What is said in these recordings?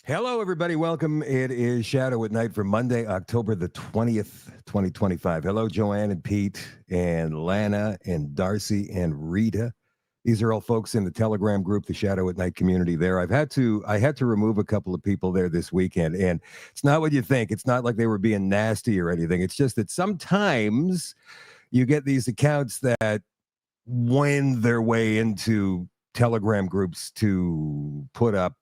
Hello, everybody. Welcome. It is Shadow at Night for Monday, October the 20th, 2025. Hello, Joanne and Pete and Lana and Darcy and Rita. These are all folks in the Telegram group, the Shadow at Night community there. I had to remove a couple of people there this weekend, and it's not what you think. It's not like they were being nasty or anything. It's just that sometimes you get these accounts that wend their way into Telegram groups to put up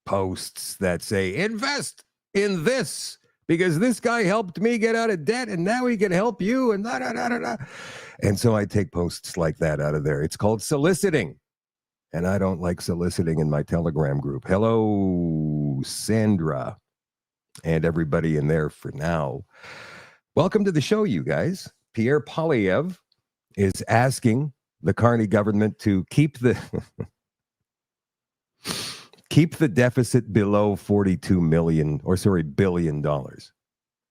posts that say, invest in this because this guy helped me get out of debt and now he can help you and da, da, da, da, da. And so I take posts like that out of there. It's called soliciting. And I don't like soliciting in my Telegram group. Hello, Sandra, and everybody in there for now. Welcome to the show, you guys. Pierre Poilievre is asking the Carney government to keep the deficit below $42 billion.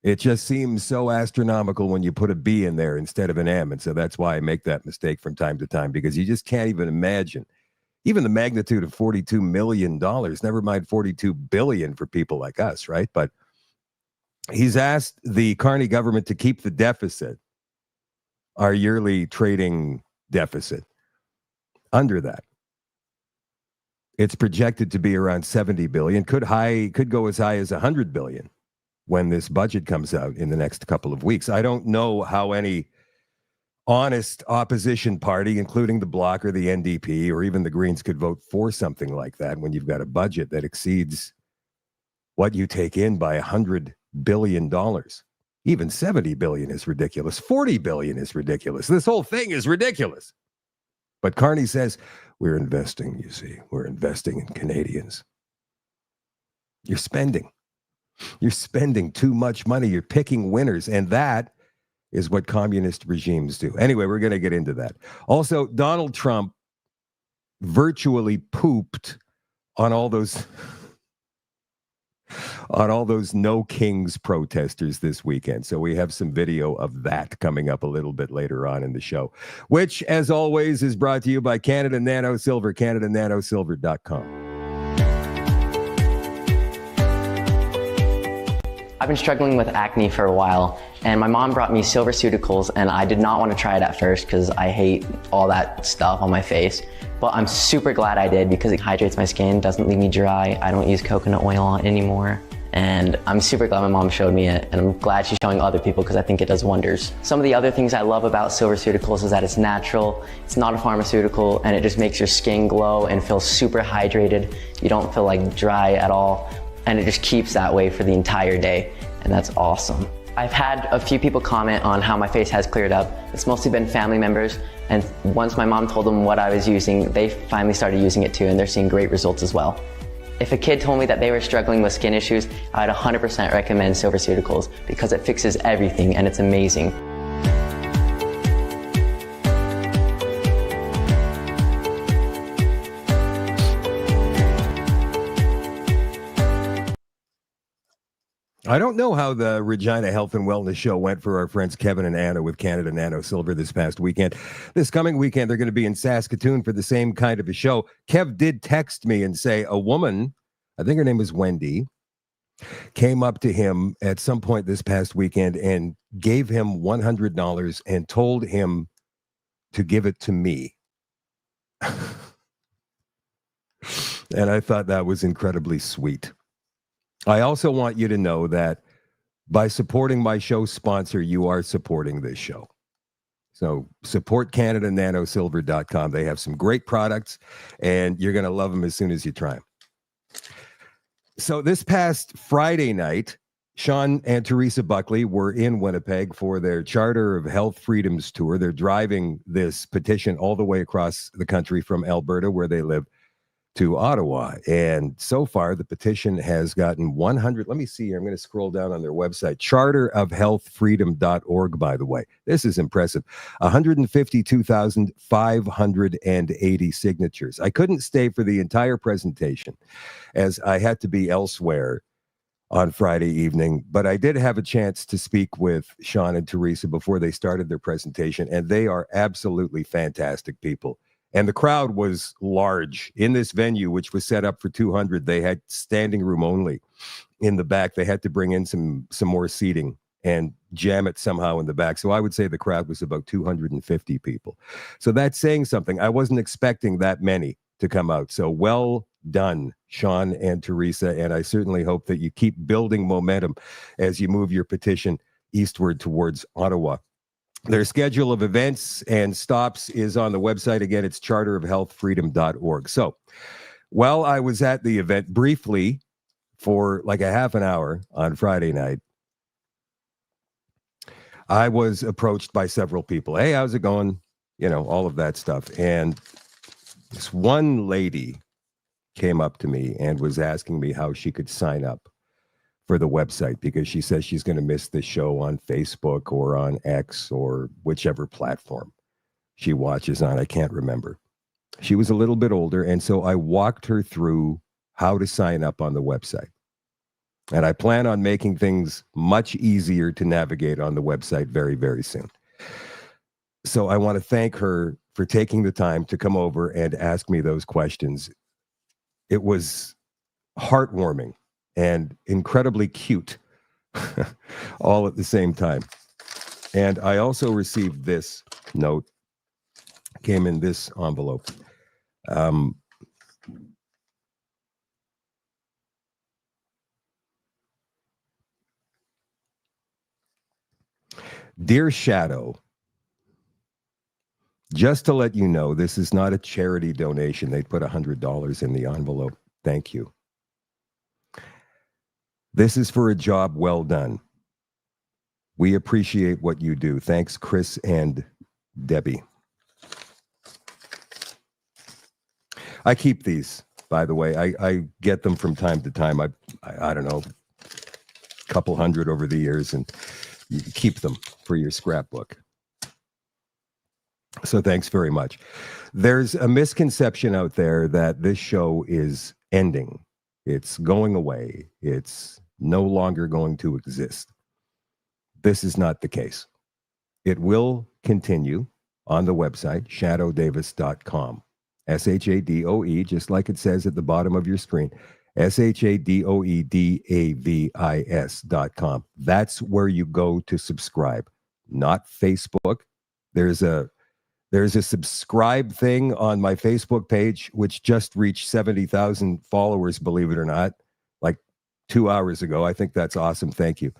It just seems so astronomical when you put a B in there instead of an M. And so that's why I make that mistake from time to time, because you just can't even imagine even the magnitude of $42 million, never mind 42 billion for people like us, right? But he's asked the Carney government to keep the deficit, our yearly trading deficit, under that. It's projected to be around 70 billion, could go as high as 100 billion when this budget comes out in the next couple of weeks. I don't know how any honest opposition party, including the Bloc or the NDP or even the Greens, could vote for something like that when you've got a budget that exceeds what you take in by $100 billion. Even 70 billion is ridiculous. 40 billion is ridiculous. This whole thing is ridiculous. But Carney says, we're investing, you see. We're investing in Canadians. You're spending. You're spending too much money. You're picking winners. And that is what communist regimes do. Anyway, we're going to get into that. Also, Donald Trump virtually pooped on all those No Kings protesters this weekend. So we have some video of that coming up a little bit later on in the show, which, as always, is brought to you by Canada Nano Silver, CanadaNanoSilver.com. I've been struggling with acne for a while, and my mom brought me SilverCeuticals, and I did not want to try it at first because I hate all that stuff on my face. But I'm super glad I did because it hydrates my skin, doesn't leave me dry. I don't use coconut oil on it anymore. And I'm super glad my mom showed me it, and I'm glad she's showing other people because I think it does wonders. Some of the other things I love about SilverCeuticals is that it's natural, it's not a pharmaceutical, and it just makes your skin glow and feel super hydrated. You don't feel like dry at all, and it just keeps that way for the entire day, and that's awesome. I've had a few people comment on how my face has cleared up. It's mostly been family members, and once my mom told them what I was using, they finally started using it too, and they're seeing great results as well. If a kid told me that they were struggling with skin issues, I'd 100% recommend SilverCeuticals because it fixes everything and it's amazing. I don't know how the Regina Health and Wellness Show went for our friends Kevin and Anna with Canada Nano Silver this past weekend. This coming weekend, they're going to be in Saskatoon for the same kind of a show. Kev did text me and say a woman, I think her name was Wendy, came up to him at some point this past weekend and gave him $100 and told him to give it to me. And I thought that was incredibly sweet. I also want you to know that by supporting my show sponsor, you are supporting this show. So support CanadaNanoSilver.com. They have some great products, and you're going to love them as soon as you try them. So this past Friday night, Sean and Teresa Buckley were in Winnipeg for their Charter of Health Freedoms tour. They're driving this petition all the way across the country from Alberta, where they live, to Ottawa. And so far, the petition has gotten 100. Let me see here. I'm going to scroll down on their website, charterofhealthfreedom.org, by the way. This is impressive. 152,580 signatures. I couldn't stay for the entire presentation as I had to be elsewhere on Friday evening, but I did have a chance to speak with Sean and Teresa before they started their presentation, and they are absolutely fantastic people. And the crowd was large in this venue, which was set up for 200. They had standing room only in the back. They had to bring in some more seating and jam it somehow in the back. So I would say the crowd was about 250 people. So that's saying something. I wasn't expecting that many to come out. So well done, Sean and Teresa. And I certainly hope that you keep building momentum as you move your petition eastward towards Ottawa. Their schedule of events and stops is on the website. Again, it's charterofhealthfreedom.org. So while I was at the event briefly for like a half an hour on Friday night, I was approached by several people. Hey, how's it going? You know, all of that stuff. And this one lady came up to me and was asking me how she could sign up for the website, because she says she's going to miss the show on Facebook or on X or whichever platform she watches on. I can't remember. She was a little bit older, and so I walked her through how to sign up on the website. And I plan on making things much easier to navigate on the website very, very soon. So I want to thank her for taking the time to come over and ask me those questions. It was heartwarming and incredibly cute all at the same time. And I also received this note, came in this envelope. Dear Shadow, just to let you know, this is not a charity donation. They put $100 in the envelope. Thank you. This is for a job well done. We appreciate what you do. Thanks, Chris and Debbie. I keep these, by the way. I get them from time to time. I don't know, a couple hundred over the years, and you keep them for your scrapbook. So thanks very much. There's a misconception out there that this show is ending. It's going away. It's no longer going to exist. This is not the case. It will continue on the website, shadowdavis.com. SHADOE, just like it says at the bottom of your screen, SHADOEDAVIS.com. That's where you go to subscribe, not Facebook. There's a subscribe thing on my Facebook page, which just reached 70,000 followers, believe it or not, like 2 hours ago. I think that's awesome. Thank you.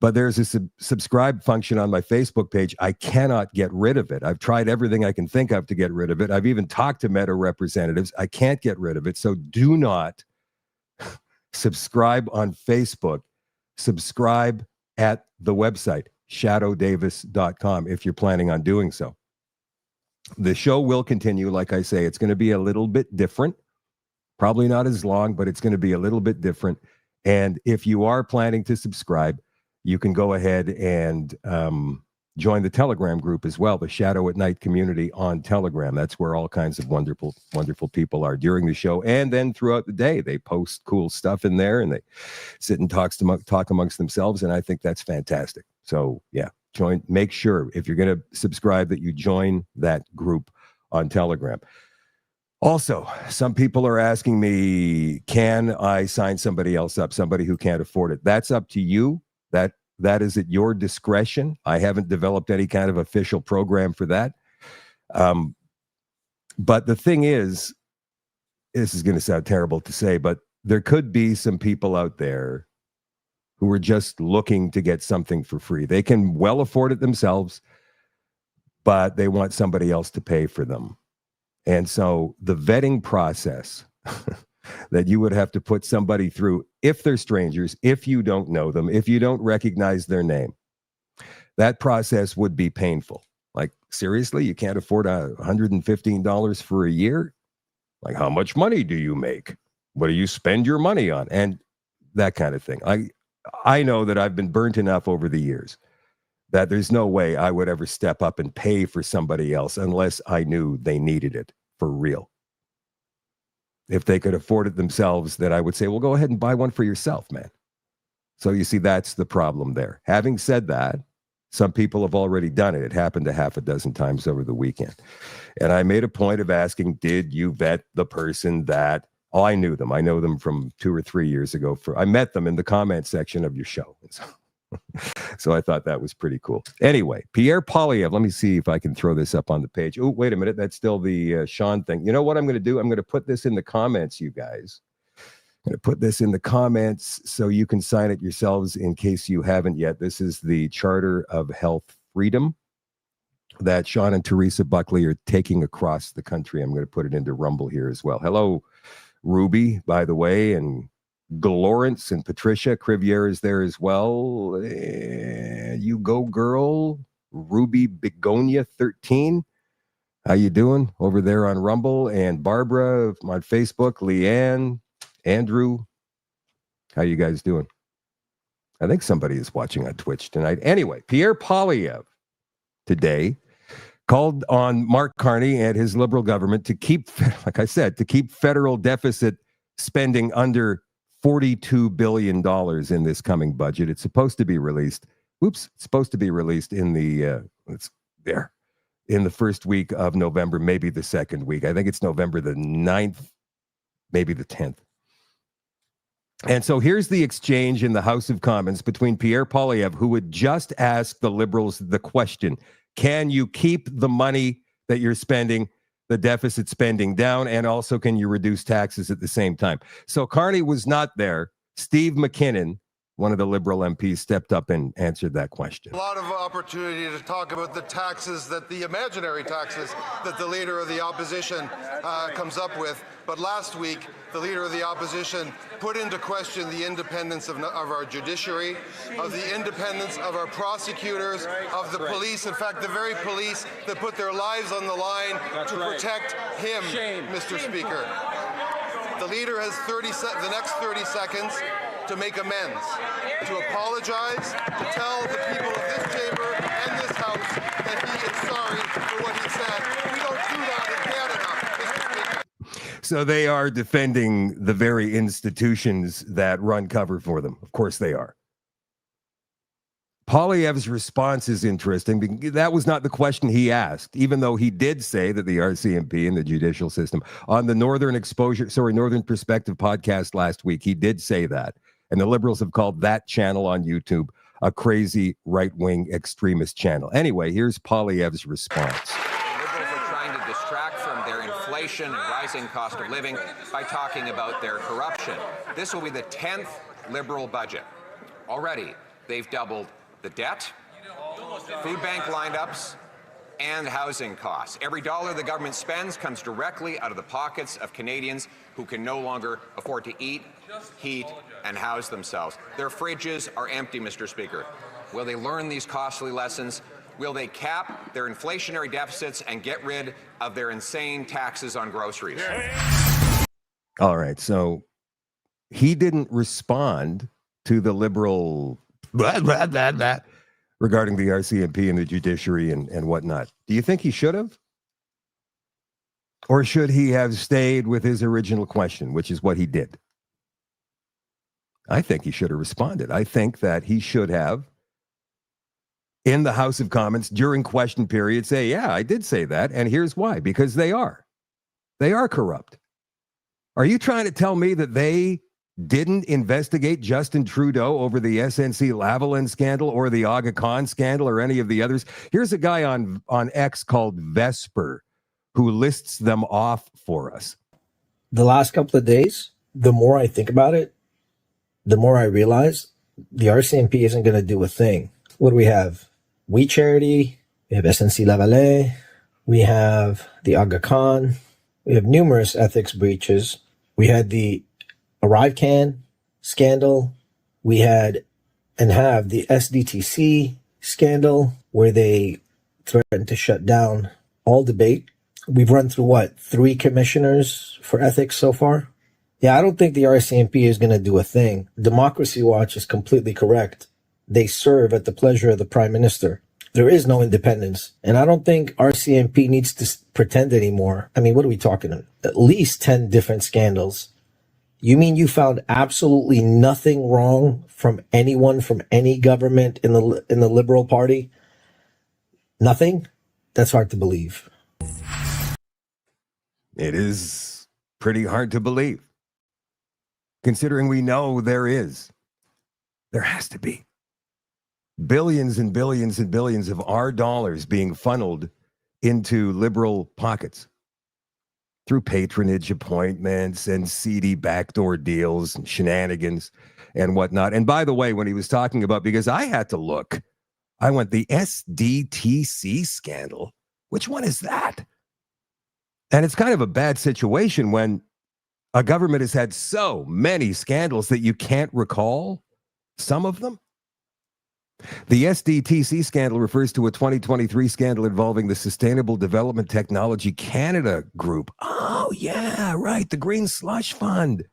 But there's a subscribe function on my Facebook page. I cannot get rid of it. I've tried everything I can think of to get rid of it. I've even talked to Meta representatives. I can't get rid of it. So do not subscribe on Facebook. Subscribe at the website, shadowdavis.com, if you're planning on doing so. The show will continue. Like I say, it's going to be a little bit different. Probably not as long, but it's going to be a little bit different. And if you are planning to subscribe, you can go ahead and join the Telegram group as well, the Shadow at Night community on Telegram. That's where all kinds of wonderful, wonderful people are during the show. And then throughout the day, they post cool stuff in there and they sit and talk amongst themselves. And I think that's fantastic. So yeah, make sure if you're going to subscribe that you join that group on Telegram. Also, some people are asking me, can I sign somebody else up, somebody who can't afford it? That's up to you. That is at your discretion. I haven't developed any kind of official program for that. But the thing is, this is going to sound terrible to say, but there could be some people out there who are just looking to get something for free. They can well afford it themselves, but they want somebody else to pay for them. And so the vetting process that you would have to put somebody through if they're strangers, if you don't know them, if you don't recognize their name. That process would be painful. Like, seriously, you can't afford $115 for a year? Like, how much money do you make? What do you spend your money on? And that kind of thing. I know that I've been burnt enough over the years that there's no way I would ever step up and pay for somebody else unless I knew they needed it for real. If they could afford it themselves, then I would say, well, go ahead and buy one for yourself, man. So you see, that's the problem there. Having said that, some people have already done it. It happened a half a dozen times over the weekend. And I made a point of asking, did you vet the person that, oh, I knew them. I know them from 2 or 3 years ago. I met them in the comment section of your show. So I thought that was pretty cool. Anyway, Pierre Poilievre, let me see if I can throw this up on the page. Oh, wait a minute. That's still the Sean thing. You know what I'm going to do? I'm going to put this in the comments, you guys. I'm going to put this in the comments so you can sign it yourselves in case you haven't yet. This is the Charter of Health Freedom that Sean and Teresa Buckley are taking across the country. I'm going to put it into Rumble here as well. Hello, Ruby, by the way, and Glorence and Patricia Crivier is there as well. You go, girl. Ruby Begonia 13. How you doing over there on Rumble? And Barbara on Facebook. Leanne, Andrew. How you guys doing? I think somebody is watching on Twitch tonight. Anyway, Pierre Poilievre today called on Mark Carney and his Liberal government to keep, like I said, to keep federal deficit spending under $42 billion in this coming budget. It's supposed to be released. It's supposed to be released in the in the first week of November, maybe the second week. I think it's November the 9th, maybe the 10th. And so here's the exchange in the House of Commons between Pierre Poilievre, who would just ask the Liberals the question, can you keep the money that you're spending, the deficit spending, down, and also can you reduce taxes at the same time? So Carney was not there. Steve McKinnon, one of the Liberal MPs, stepped up and answered that question. A lot of opportunity to talk about the taxes, the imaginary taxes that the Leader of the Opposition comes up with. But last week, the Leader of the Opposition put into question the independence of our judiciary, of the independence of our prosecutors, of the police. In fact, the very police that put their lives on the line to protect him, Mr. Speaker. The Leader has the next 30 seconds to make amends, to apologize, to tell the people of this chamber and this House that he is sorry for what he said. We don't do that in Canada, Mr. Speaker. So they are defending the very institutions that run cover for them. Of course they are. Poilievre's response is interesting. That was not the question he asked, even though he did say that the RCMP and the judicial system on the Northern Perspective podcast last week, he did say that. And the Liberals have called that channel on YouTube a crazy right-wing extremist channel. Anyway, here's Poilievre's response. Liberals are trying to distract from their inflation and rising cost of living by talking about their corruption. This will be the 10th Liberal budget. Already, they've doubled the debt, food bank lineups, and housing costs. Every dollar the government spends comes directly out of the pockets of Canadians who can no longer afford to eat, heat, and house themselves. Their fridges are empty, Mr. Speaker. Will they learn these costly lessons? Will they cap their inflationary deficits and get rid of their insane taxes on groceries? All right, so he didn't respond to the Liberal regarding the RCMP and the judiciary and whatnot. Do you think he should have? Or should he have stayed with his original question, which is what he did? I think he should have responded. I think that he should have, in the House of Commons during question period, say, yeah, I did say that, and here's why. Because they are. They are corrupt. Are you trying to tell me that they didn't investigate Justin Trudeau over the SNC-Lavalin scandal or the Aga Khan scandal or any of the others? Here's a guy on X called Vesper who lists them off for us. The last couple of days, the more I think about it, the more I realize the RCMP isn't going to do a thing. What do we have? We Charity, we have SNC-Lavalin, we have the Aga Khan, we have numerous ethics breaches. We had the ArriveCan scandal. We had and have the SDTC scandal where they threatened to shut down all debate. We've run through what, 3 commissioners for ethics so far? Yeah, I don't think the RCMP is going to do a thing. Democracy Watch is completely correct. They serve at the pleasure of the prime minister. There is no independence. And I don't think RCMP needs to pretend anymore. I mean, what are we talking about? At least 10 different scandals. You mean you found absolutely nothing wrong from anyone, from any government in the Liberal Party? Nothing? That's hard to believe. It is pretty hard to believe, considering we know there has to be billions and billions and billions of our dollars being funneled into liberal pockets through patronage appointments and seedy backdoor deals and shenanigans and whatnot. And by the way, when he was talking about, because I had to look, I went, the SDTC scandal. Which one is that? And it's kind of a bad situation when a government has had so many scandals that you can't recall some of them. The SDTC scandal refers to a 2023 scandal involving the Sustainable Development Technology Canada Group. Oh, yeah, right. The Green Slush Fund.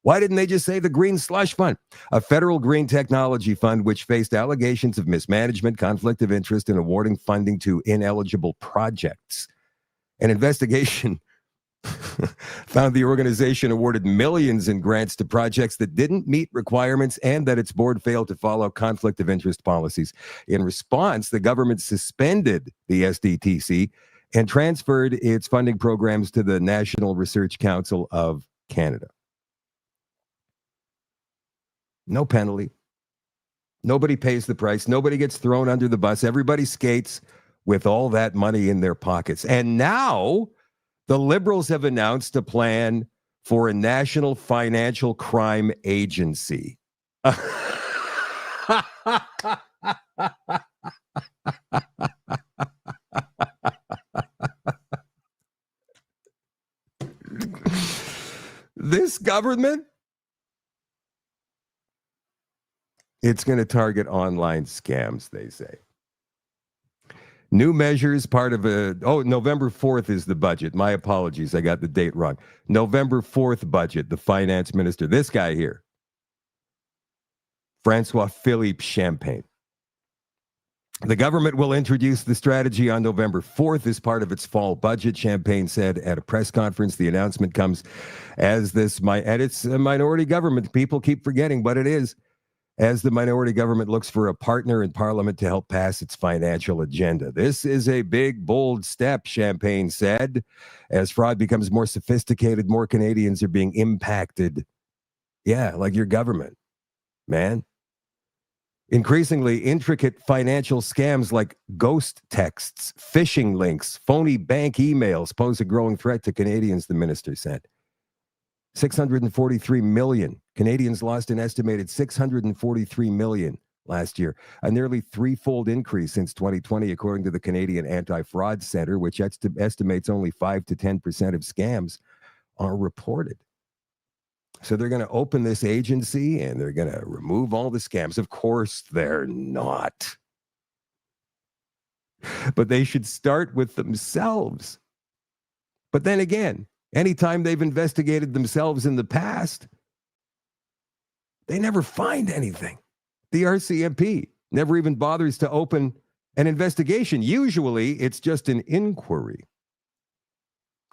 Why didn't they just say the Green Slush Fund? A federal green technology fund which faced allegations of mismanagement, conflict of interest, and awarding funding to ineligible projects. An investigation found the organization awarded millions in grants to projects that didn't meet requirements and that its board failed to follow conflict of interest policies. In response, the government suspended the SDTC and transferred its funding programs to the National Research Council of Canada. No penalty. Nobody pays the price. Nobody gets thrown under the bus. Everybody skates with all that money in their pockets. And now the Liberals have announced a plan for a national financial crime agency. This government, it's going to target online scams, they say. New measures, part of November 4th is the budget. My apologies, I got the date wrong. November 4th budget, the finance minister, this guy here, François-Philippe Champagne. The government will introduce the strategy on November 4th as part of its fall budget, Champagne said at a press conference. The announcement comes as and it's a minority government. People keep forgetting, but it is. As the minority government looks for a partner in Parliament to help pass its financial agenda. This is a big, bold step, Champagne said. As fraud becomes more sophisticated, more Canadians are being impacted. Yeah, like your government, man. Increasingly intricate financial scams like ghost texts, phishing links, phony bank emails pose a growing threat to Canadians, the minister said. 643 million. Canadians lost an estimated 643 million last year, a nearly threefold increase since 2020, according to the Canadian Anti-Fraud Centre, which estimates only 5 to 10% of scams are reported. So they're going to open this agency and they're going to remove all the scams. Of course, they're not. But they should start with themselves. But then again, anytime they've investigated themselves in the past, they never find anything. The RCMP never even bothers to open an investigation. Usually, it's just an inquiry.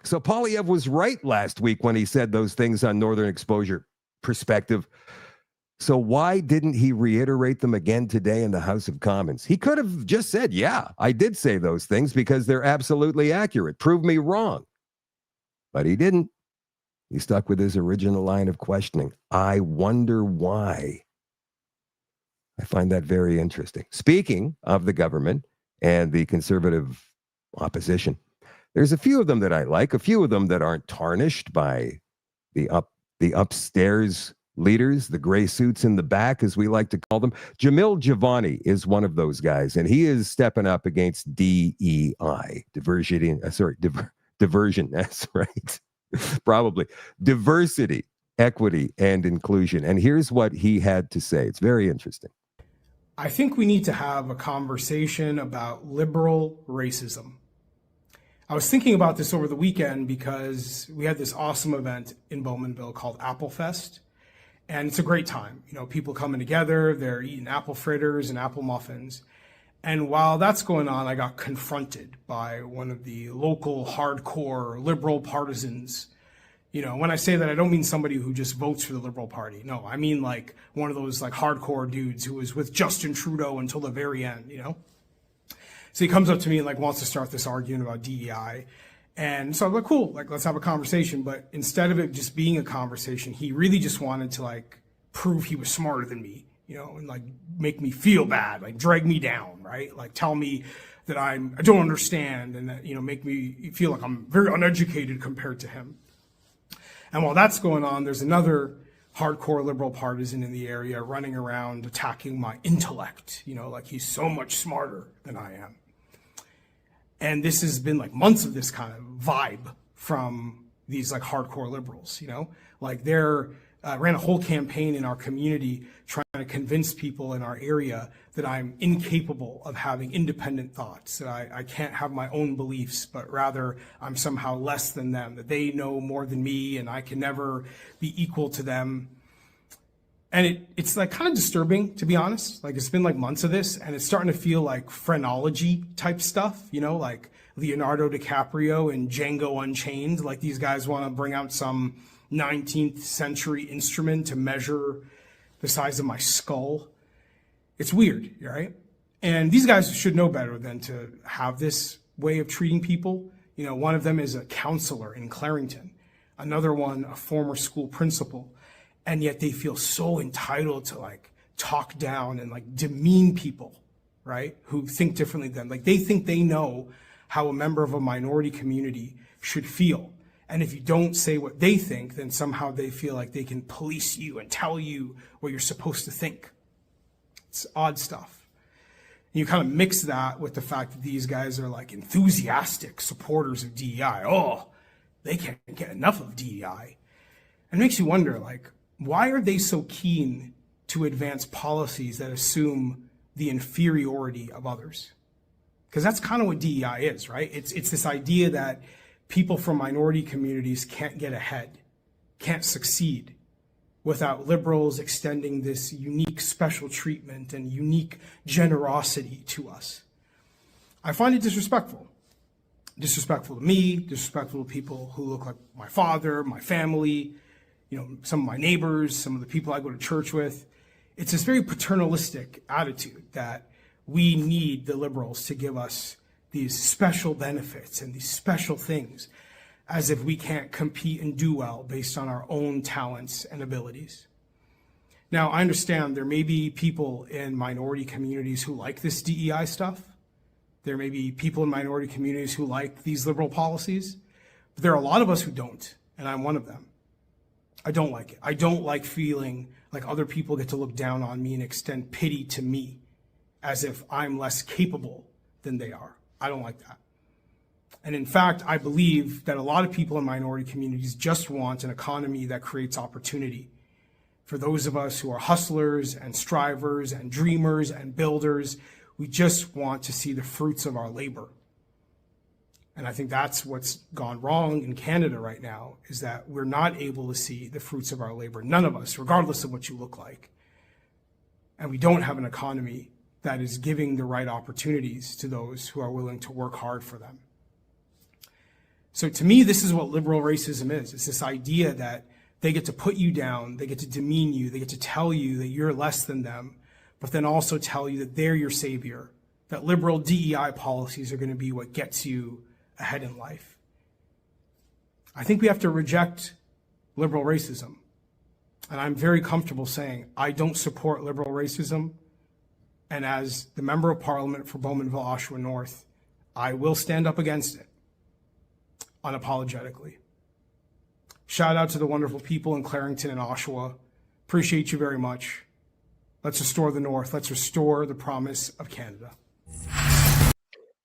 So Poilievre was right last week when he said those things on Northern Exposure Perspective. So why didn't he reiterate them again today in the House of Commons? He could have just said, yeah, I did say those things because they're absolutely accurate. Prove me wrong. But he didn't. He stuck with his original line of questioning. I wonder why. I find that very interesting. Speaking of the government and the Conservative opposition, there's a few of them that I like, a few of them that aren't tarnished by the upstairs leaders, the gray suits in the back, as we like to call them. Jamil Javani is one of those guys, and he is stepping up against DEI, diversion. That's right. Probably. Diversity, equity, and inclusion. And here's what he had to say. It's very interesting. I think we need to have a conversation about liberal racism. I was thinking about this over the weekend because we had this awesome event in Bowmanville called Apple Fest. And it's a great time. You know, people coming together, they're eating apple fritters and apple muffins. And while that's going on, I got confronted by one of the local hardcore liberal partisans. You know, when I say that, I don't mean somebody who just votes for the Liberal Party. No, I mean like one of those like hardcore dudes who was with Justin Trudeau until the very end, you know? So he comes up to me and like wants to start this argument about DEI. And so I'm like, cool, like let's have a conversation. But instead of it just being a conversation, he really just wanted to like prove he was smarter than me, you know, and like make me feel bad, like drag me down, right? Like tell me that I don't understand and that, you know, make me feel like I'm very uneducated compared to him. And while that's going on, there's another hardcore liberal partisan in the area running around attacking my intellect, you know, like he's so much smarter than I am. And this has been like months of this kind of vibe from these like hardcore liberals, you know, like they're ran a whole campaign in our community trying to convince people in our area that I'm incapable of having independent thoughts, that I can't have my own beliefs, but rather I'm somehow less than them, that they know more than me and I can never be equal to them. And it's like kind of disturbing, to be honest. Like it's been like months of this and it's starting to feel like phrenology type stuff, you know, like Leonardo DiCaprio and Django Unchained. Like these guys want to bring out some 19th century instrument to measure the size of my skull. It's weird, right? And these guys should know better than to have this way of treating people. You know, one of them is a counselor in Clarington, another one a former school principal, and yet they feel so entitled to like talk down and like demean people, right, who think differently than them. Like they think they know how a member of a minority community should feel. And if you don't say what they think, then somehow they feel like they can police you and tell you what you're supposed to think. It's odd stuff. And you kind of mix that with the fact that these guys are like enthusiastic supporters of DEI. Oh, they can't get enough of DEI. And it makes you wonder, like, why are they so keen to advance policies that assume the inferiority of others? Because that's kind of what DEI is, right? It's this idea that people from minority communities can't get ahead, can't succeed without liberals extending this unique special treatment and unique generosity to us. I find it disrespectful. Disrespectful to me, disrespectful to people who look like my father, my family, you know, some of my neighbors, some of the people I go to church with. It's this very paternalistic attitude that we need the liberals to give us these special benefits and these special things, as if we can't compete and do well based on our own talents and abilities. Now, I understand there may be people in minority communities who like this DEI stuff. There may be people in minority communities who like these liberal policies, but there are a lot of us who don't, and I'm one of them. I don't like it. I don't like feeling like other people get to look down on me and extend pity to me as if I'm less capable than they are. I don't like that. And in fact, I believe that a lot of people in minority communities just want an economy that creates opportunity. For those of us who are hustlers and strivers and dreamers and builders, we just want to see the fruits of our labor. And I think that's what's gone wrong in Canada right now, is that we're not able to see the fruits of our labor. None of us, regardless of what you look like. And we don't have an economy that is giving the right opportunities to those who are willing to work hard for them. So to me, this is what liberal racism is. It's this idea that they get to put you down, they get to demean you, they get to tell you that you're less than them, but then also tell you that they're your savior, that liberal DEI policies are going to be what gets you ahead in life. I think we have to reject liberal racism. And I'm very comfortable saying I don't support liberal racism. And as the Member of Parliament for Bowmanville, Oshawa North, I will stand up against it unapologetically. Shout out to the wonderful people in Clarington and Oshawa. Appreciate you very much. Let's restore the North. Let's restore the promise of Canada.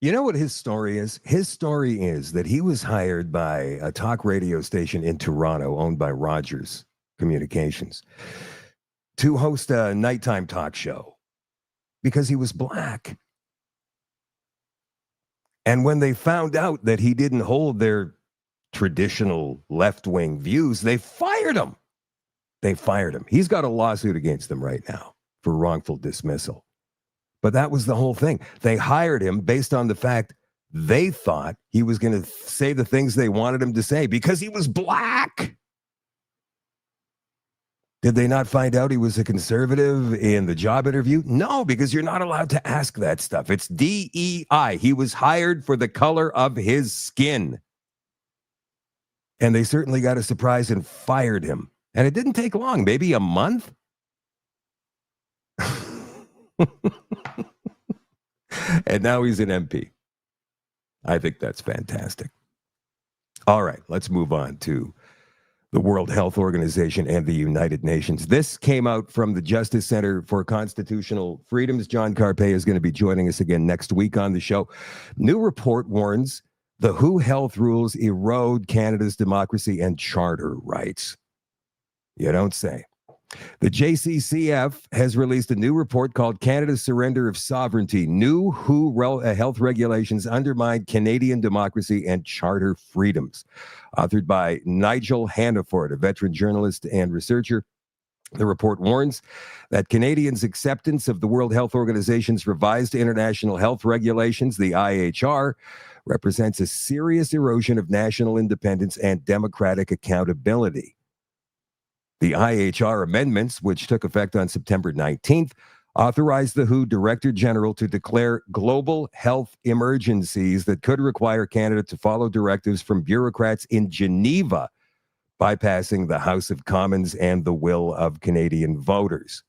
You know what his story is? His story is that he was hired by a talk radio station in Toronto owned by Rogers Communications to host a nighttime talk show because he was black. And when they found out that he didn't hold their traditional left-wing views, they fired him. They fired him. He's got a lawsuit against them right now for wrongful dismissal. But that was the whole thing. They hired him based on the fact they thought he was going to say the things they wanted him to say because he was black. Did they not find out he was a conservative in the job interview? No, because you're not allowed to ask that stuff. It's DEI. He was hired for the color of his skin. And they certainly got a surprise and fired him. And it didn't take long, maybe a month. And now he's an MP. I think that's fantastic. All right, let's move on to the World Health Organization and the United Nations. This came out from the Justice Center for Constitutional Freedoms. John Carpay is going to be joining us again next week on the show. New report warns the WHO health rules erode Canada's democracy and charter rights. You don't say. The JCCF has released a new report called Canada's Surrender of Sovereignty. New WHO health regulations undermine Canadian democracy and charter freedoms. Authored by Nigel Hannaford, a veteran journalist and researcher. The report warns that Canadians' acceptance of the World Health Organization's revised international health regulations, the IHR, represents a serious erosion of national independence and democratic accountability. The IHR amendments, which took effect on September 19th, authorized the WHO Director General to declare global health emergencies that could require Canada to follow directives from bureaucrats in Geneva, bypassing the House of Commons and the will of Canadian voters.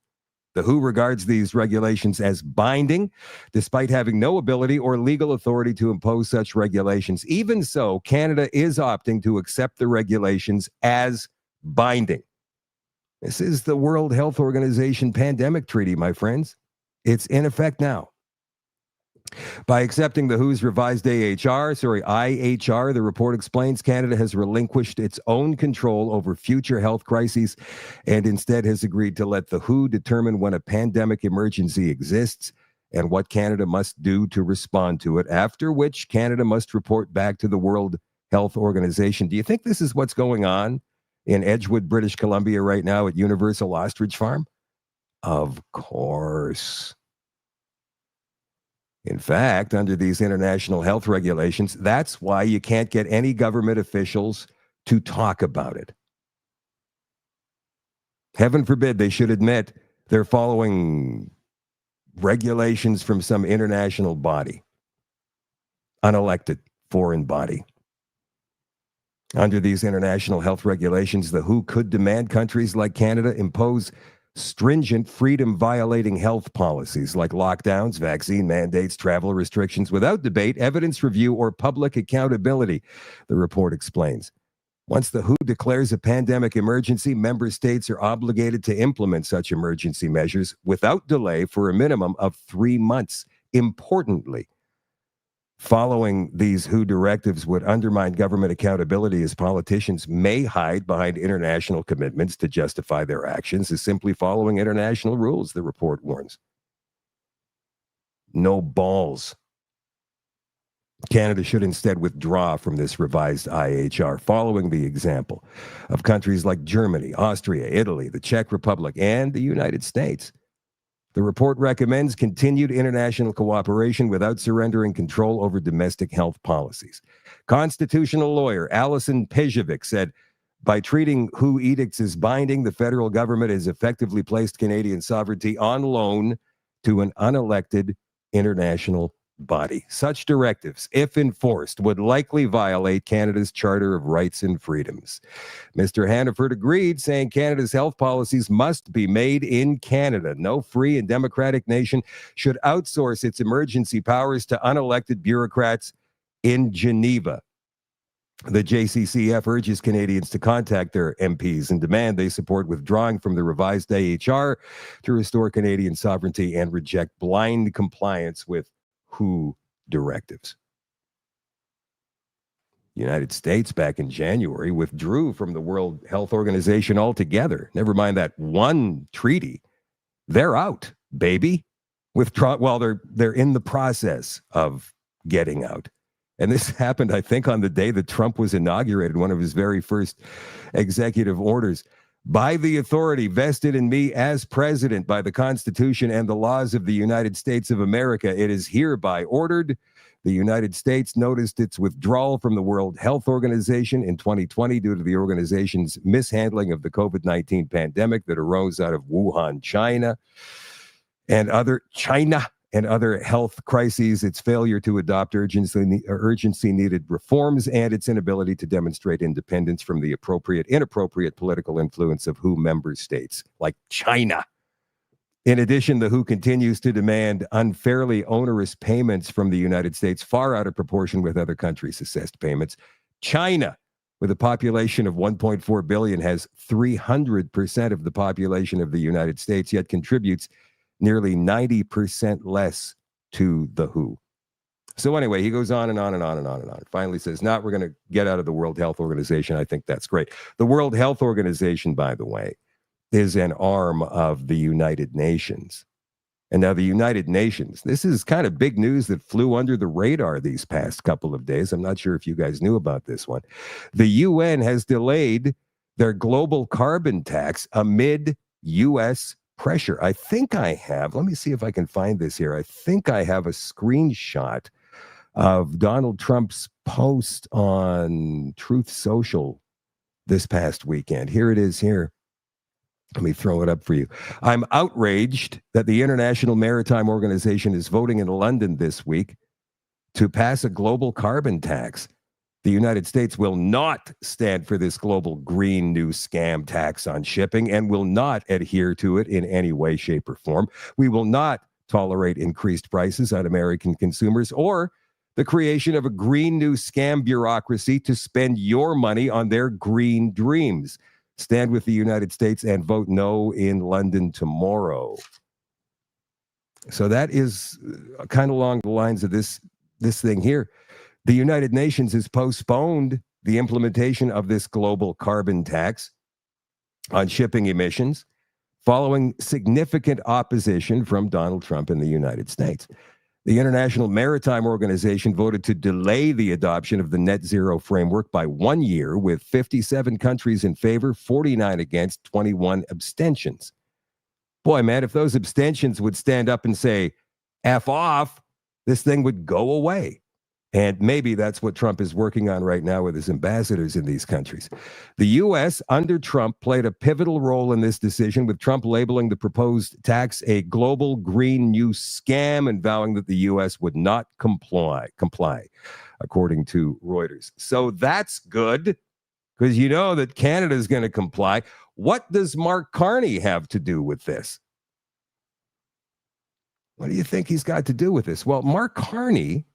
The WHO regards these regulations as binding, despite having no ability or legal authority to impose such regulations. Even so, Canada is opting to accept the regulations as binding. This is the World Health Organization Pandemic Treaty, my friends. It's in effect now. By accepting the WHO's revised IHR, the report explains Canada has relinquished its own control over future health crises and instead has agreed to let the WHO determine when a pandemic emergency exists and what Canada must do to respond to it, after which Canada must report back to the World Health Organization. Do you think this is what's going on in Edgewood, British Columbia right now at Universal Ostrich Farm? Of course. In fact, under these international health regulations, that's why you can't get any government officials to talk about it. Heaven forbid they should admit they're following regulations from some international body, unelected foreign body. Under these international health regulations, the WHO could demand countries like Canada impose stringent freedom-violating health policies like lockdowns, vaccine mandates, travel restrictions without debate, evidence review, or public accountability, the report explains. Once the WHO declares a pandemic emergency, member states are obligated to implement such emergency measures without delay for a minimum of 3 months. Importantly, following these WHO directives would undermine government accountability, as politicians may hide behind international commitments to justify their actions as simply following international rules, the report warns. No balls. Canada should instead withdraw from this revised IHR, following the example of countries like Germany, Austria, Italy, the Czech Republic, and the United States. The report recommends continued international cooperation without surrendering control over domestic health policies. Constitutional lawyer Alison Pejovic said, by treating WHO edicts as binding, the federal government has effectively placed Canadian sovereignty on loan to an unelected international body. Such directives, if enforced, would likely violate Canada's Charter of Rights and Freedoms. Mr. Hannaford agreed, saying Canada's health policies must be made in Canada. No free and democratic nation should outsource its emergency powers to unelected bureaucrats in Geneva. The JCCF urges Canadians to contact their MPs and demand they support withdrawing from the revised AHR to restore Canadian sovereignty and reject blind compliance with WHO directives. The United States back in January withdrew from the World Health Organization altogether. Never mind that one treaty. They're out, baby. Withdraw. Well, they're in the process of getting out. And this happened, I think, on the day that Trump was inaugurated, one of his very first executive orders. By the authority vested in me as president by the Constitution and the laws of the United States of America, it is hereby ordered. The United States noticed its withdrawal from the World Health Organization in 2020 due to the organization's mishandling of the COVID-19 pandemic that arose out of Wuhan, China, and other health crises, its failure to adopt urgency needed reforms, and its inability to demonstrate independence from the inappropriate political influence of WHO member states like China. In addition, the WHO continues to demand unfairly onerous payments from the United States, far out of proportion with other countries' assessed payments. China, with a population of 1.4 billion, has 300% of the population of the United States, yet contributes nearly 90% less to the WHO. So anyway, he goes on and on and on and on and on. Finally says, we're going to get out of the World Health Organization. I think that's great. The World Health Organization, by the way, is an arm of the United Nations. And now the United Nations, this is kind of big news that flew under the radar these past couple of days. I'm not sure if you guys knew about this one. The UN has delayed their global carbon tax amid U.S. pressure. I think I have, let me see if I can find this here. I think I have a screenshot of Donald Trump's post on Truth Social this past weekend. Here it is here. Let me throw it up for you. I'm outraged that the International Maritime Organization is voting in London this week to pass a global carbon tax. The United States will not stand for this global green new scam tax on shipping and will not adhere to it in any way, shape, or form. We will not tolerate increased prices on American consumers or the creation of a green new scam bureaucracy to spend your money on their green dreams. Stand with the United States and vote no in London tomorrow. So that is kind of along the lines of this thing here. The United Nations has postponed the implementation of this global carbon tax on shipping emissions following significant opposition from Donald Trump in the United States. The International Maritime Organization voted to delay the adoption of the net zero framework by 1 year, with 57 countries in favor, 49 against, 21 abstentions. Boy, man, if those abstentions would stand up and say, F off, this thing would go away. And maybe that's what Trump is working on right now with his ambassadors in these countries. The U.S. under Trump played a pivotal role in this decision, with Trump labeling the proposed tax a global green new scam and vowing that the U.S. would not comply, according to Reuters. So that's good, because you know that Canada is going to comply. What does Mark Carney have to do with this? What do you think he's got to do with this? Well, Mark Carney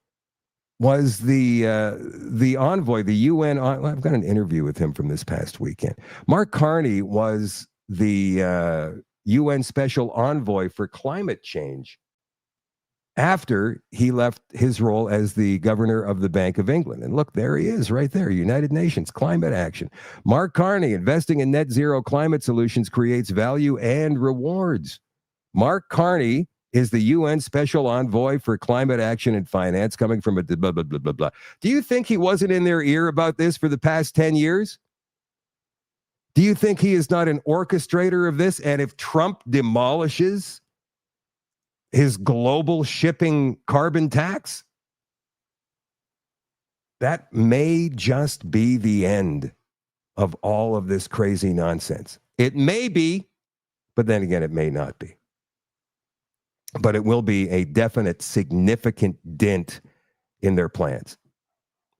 was the envoy, the UN. I've got an interview with him from this past weekend. Mark Carney was the UN special envoy for climate change after he left his role as the governor of the Bank of England. And look, there he is right there, United Nations Climate Action. Mark Carney, investing in net zero climate solutions creates value and rewards. Mark Carney is the UN Special Envoy for Climate Action and Finance, coming from a blah, blah, blah, blah, blah. Do you think he wasn't in their ear about this for the past 10 years? Do you think he is not an orchestrator of this? And if Trump demolishes his global shipping carbon tax, that may just be the end of all of this crazy nonsense. It may be, but then again, it may not be. But it will be a definite, significant dent in their plans.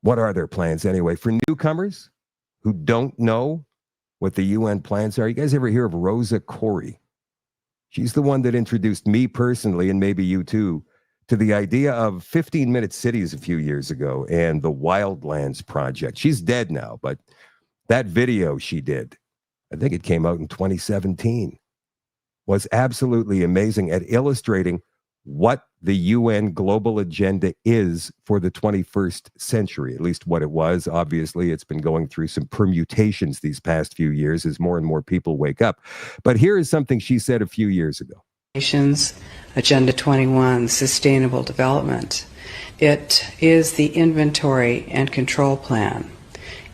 What are their plans anyway? For newcomers who don't know what the UN plans are, you guys ever hear of Rosa Koire? She's the one that introduced me personally, and maybe you too, to the idea of 15-minute cities a few years ago and the Wildlands Project. She's dead now, but that video she did, I think it came out in 2017. Was absolutely amazing at illustrating what the UN global agenda is for the 21st century, at least what it was. Obviously, it's been going through some permutations these past few years as more and more people wake up. But here is something she said a few years ago. Nations Agenda 21, Sustainable Development. It is the inventory and control plan.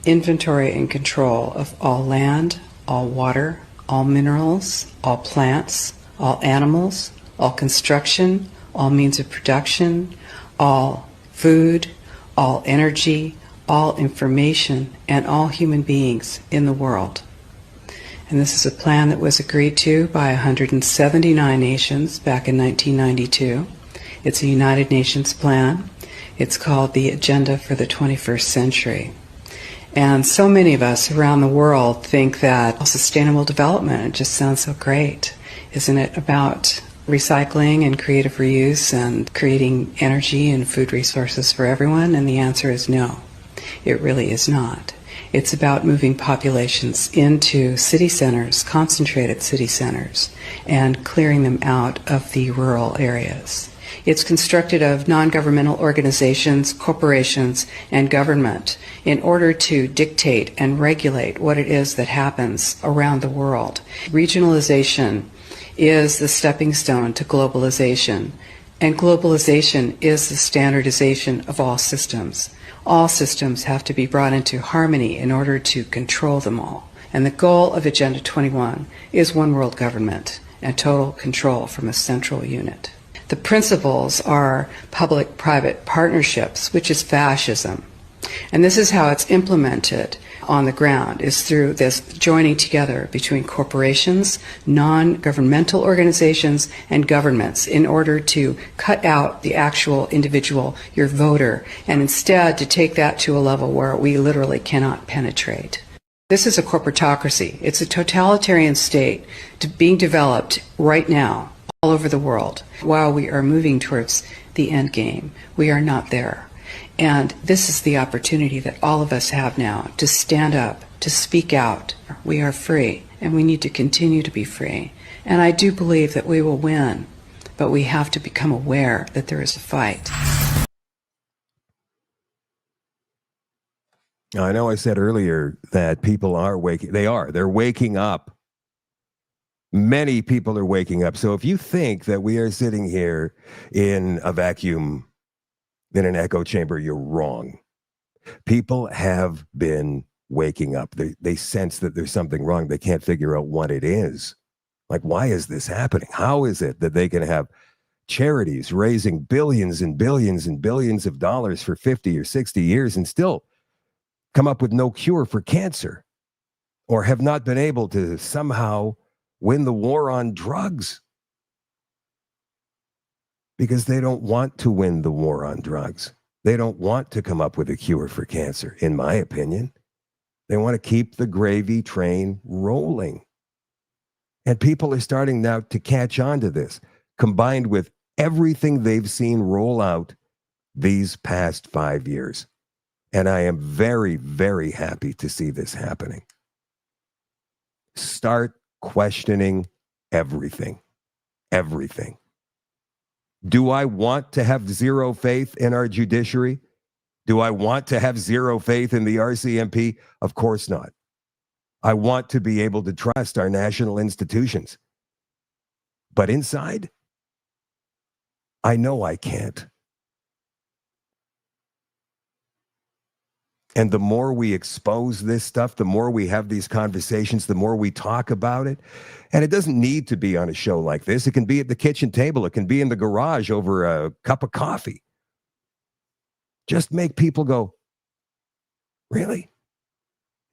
Inventory and control of all land, all water, all minerals, all plants, all animals, all construction, all means of production, all food, all energy, all information, and all human beings in the world. And this is a plan that was agreed to by 179 nations back in 1992. It's a United Nations plan. It's called the Agenda for the 21st Century. And so many of us around the world think that sustainable development, it just sounds so great. Isn't it about recycling and creative reuse and creating energy and food resources for everyone? And the answer is no, it really is not. It's about moving populations into city centers, concentrated city centers, and clearing them out of the rural areas. It's constructed of non-governmental organizations, corporations, and government in order to dictate and regulate what it is that happens around the world. Regionalization is the stepping stone to globalization, and globalization is the standardization of all systems. All systems have to be brought into harmony in order to control them all. And the goal of Agenda 21 is one world government and total control from a central unit. The principles are public-private partnerships, which is fascism. And this is how it's implemented on the ground, is through this joining together between corporations, non-governmental organizations, and governments in order to cut out the actual individual, your voter, and instead to take that to a level where we literally cannot penetrate. This is a corporatocracy. It's a totalitarian state being developed right now all over the world while we are moving towards the end game. We are not there. And this is the opportunity that all of us have now to stand up, to speak out. We are free, and we need to continue to be free. And I do believe that we will win, but we have to become aware that there is a fight. Now, I know I said earlier that people are waking. They're waking up. Many people are waking up. So if you think that we are sitting here in a vacuum, in an echo chamber, you're wrong. People have been waking up. They sense that there's something wrong. They can't figure out what it is. Like, why is this happening? How is it that they can have charities raising billions and billions and billions of dollars for 50 or 60 years and still come up with no cure for cancer, or have not been able to somehow win the war on drugs? Because they don't want to win the war on drugs. They don't want to come up with a cure for cancer, in my opinion. They want to keep the gravy train rolling. And people are starting now to catch on to this, combined with everything they've seen roll out these past 5 years. And I am very, very happy to see this happening. Start questioning everything. Everything. Do I want to have zero faith in our judiciary? Do I want to have zero faith in the RCMP? Of course not. I want to be able to trust our national institutions. But inside, I know I can't. And the more we expose this stuff, the more we have these conversations, the more we talk about it. And it doesn't need to be on a show like this. It can be at the kitchen table. It can be in the garage over a cup of coffee. Just make people go, really?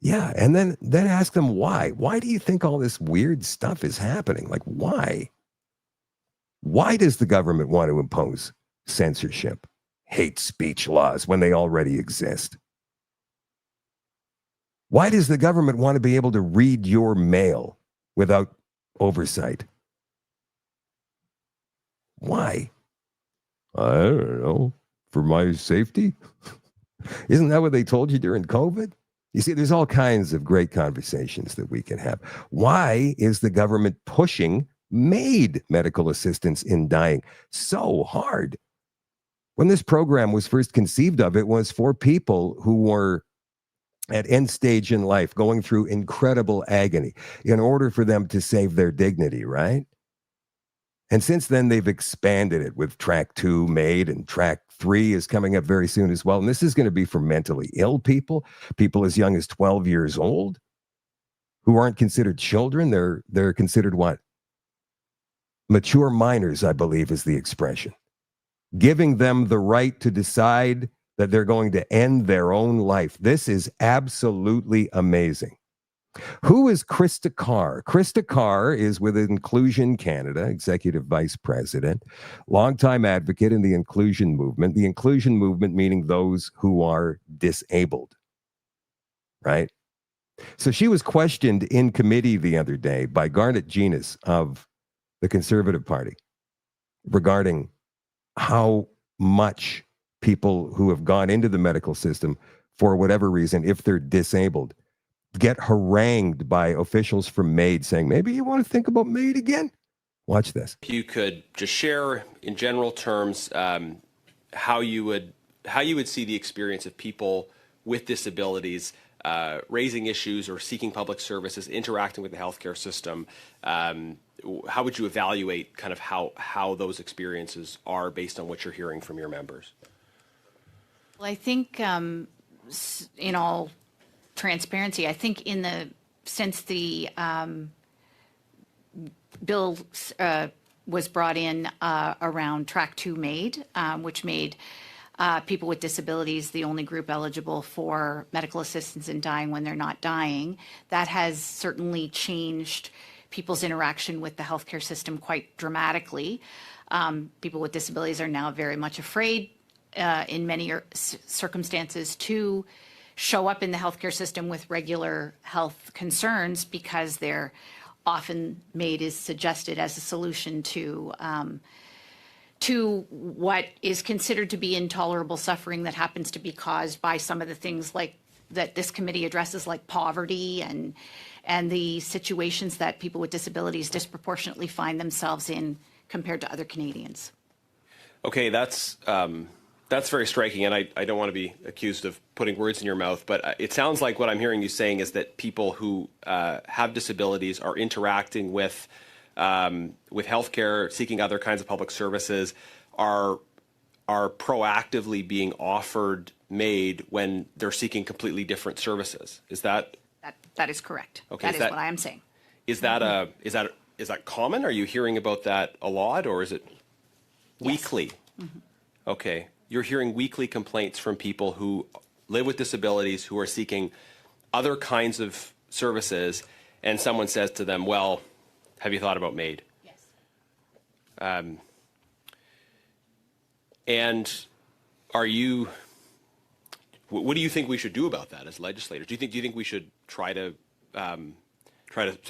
Yeah. And then ask them why. Why do you think all this weird stuff is happening? Like, why? Why does the government want to impose censorship, hate speech laws when they already exist? Why does the government want to be able to read your mail without oversight? Why? I don't know. For my safety? Isn't that what they told you during COVID? You see, there's all kinds of great conversations that we can have. Why is the government pushing made medical assistance in dying so hard. When this program was first conceived of, it was for people who were at end stage in life, going through incredible agony in order for them to save their dignity, right? And since then, they've expanded it with Track 2 MAID, and Track 3 is coming up very soon as well. And this is going to be for mentally ill people, people as young as 12 years old who aren't considered children. They're considered what? Mature minors, I believe is the expression. Giving them the right to decide that they're going to end their own life. This is absolutely amazing. Who is Krista Carr? Krista Carr is with Inclusion Canada, Executive Vice President, longtime advocate in the inclusion movement. The inclusion movement meaning those who are disabled, right? So she was questioned in committee the other day by Garnet Jenas of the Conservative Party regarding how much people who have gone into the medical system for whatever reason, if they're disabled, get harangued by officials from MAID saying, maybe you want to think about MAID again? Watch this. If you could just share in general terms how you would see the experience of people with disabilities raising issues or seeking public services, interacting with the healthcare system. How would you evaluate kind of how those experiences are based on what you're hearing from your members? Well, I think in all transparency, I think since the bill was brought in around Track 2 MAID, which made people with disabilities the only group eligible for medical assistance in dying when they're not dying, that has certainly changed people's interaction with the healthcare system quite dramatically. People with disabilities are now very much afraid in many circumstances to show up in the healthcare system with regular health concerns because they're often made as suggested as a solution to what is considered to be intolerable suffering that happens to be caused by some of the things like that this committee addresses, like poverty and the situations that people with disabilities disproportionately find themselves in compared to other Canadians. Okay, that's very striking, and I don't want to be accused of putting words in your mouth, but it sounds like what I'm hearing you saying is that people who have disabilities are interacting with healthcare, seeking other kinds of public services, are proactively being offered MAID when they're seeking completely different services. Is that? That is correct. Okay, that is what I am saying. Is that is that common? Are you hearing about that a lot, or is it weekly? Mm-hmm. Okay. You're hearing weekly complaints from people who live with disabilities who are seeking other kinds of services, and someone says to them, well, have you thought about MAID? Yes. And what do you think we should do about that as legislators? Do you think we should try to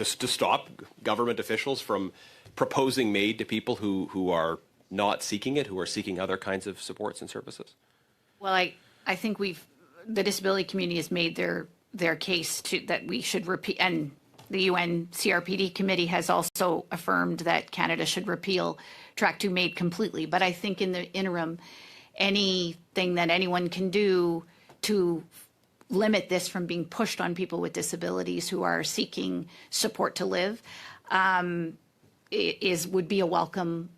stop government officials from proposing MAID to people who are not seeking it, who are seeking other kinds of supports and services? Well, I think the disability community has made their case that we should repeal, and the UN CRPD committee has also affirmed that Canada should repeal Track 2 MAID completely. But I think in the interim, anything that anyone can do to limit this from being pushed on people with disabilities who are seeking support to live would be a welcome